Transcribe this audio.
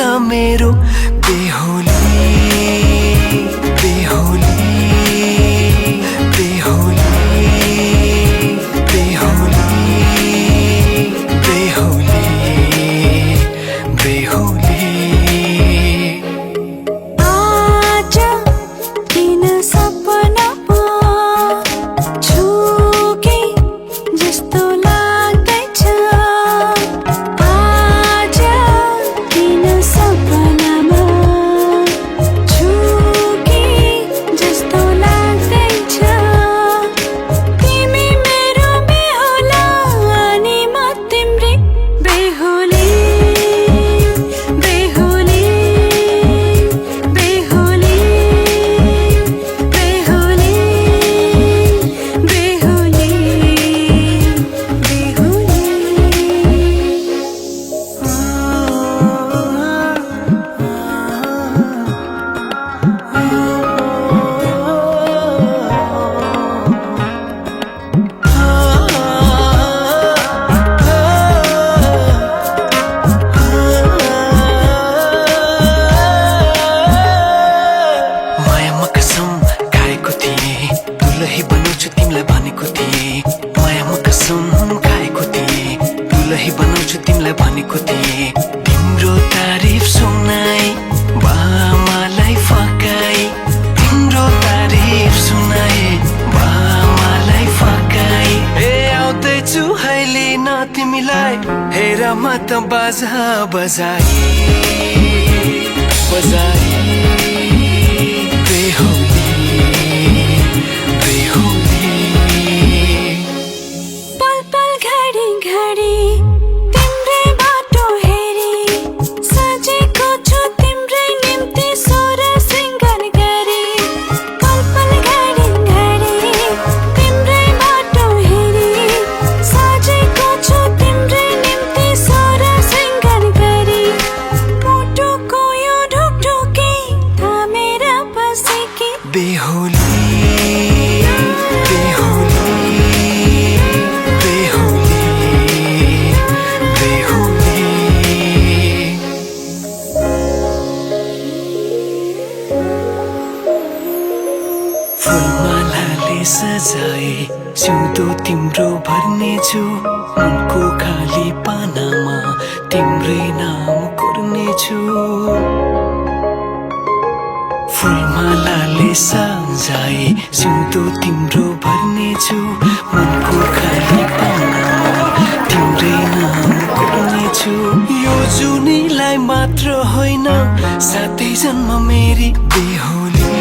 मेरो बेहोली बेहोली बेहोली बेहोली बेहोली बेहोली आज किन सपनामा छुके जस्तो लाग्दैछ आज किन सपनामा छुके जस्तो लाग्दैछ तिमी मेरो बेहुला अनि म तिम्रै बेहुली बेहुली बेहुली बेहुली बेहुली मायामा कसम खाएको थिएँ दुलही बनाउँछु तिमीलाई भनेको थिएँ मायामा कसम खाएको थिएँ दुलही बनाउँछु तिमीलाई भनेको थिएँ तिम्रो तारिफ सुनाई बामालाई फकाई तिम्रो तारिफ सुनाई बामालाई फकाई ए आउँदैछु अहिले न तिमीलाई हेर म त बाजा बजाई बजाई बेहोली बेहोली पल पल घडी घडी तिम्रै बाटो हेरी सजेको छु तिम्रै निम्ति सोर सिंगार गरी पल पल घडी घडी तिम्रै बाटो हेरी सजेको छु तिम्रै निम्ति सोर सिंगार गरी मुटुको यो ढुकढुकी थामेर बसेकी बेहोली बेहोली बेहोली बेहोली फुलमालाले सजाए सिउँदो तिम्रो भर्नेछु मनको खाली पानामा तिम्रै नाम कोर्नेछु फुलमालाले सजाए सिउँदो तिम्रो भर्नेछु मनको खाली पानामा तिम्रै नाम कोर्नेछु यो जुनीलाई मात्र होइन सातै जन्म मेरी बेहोली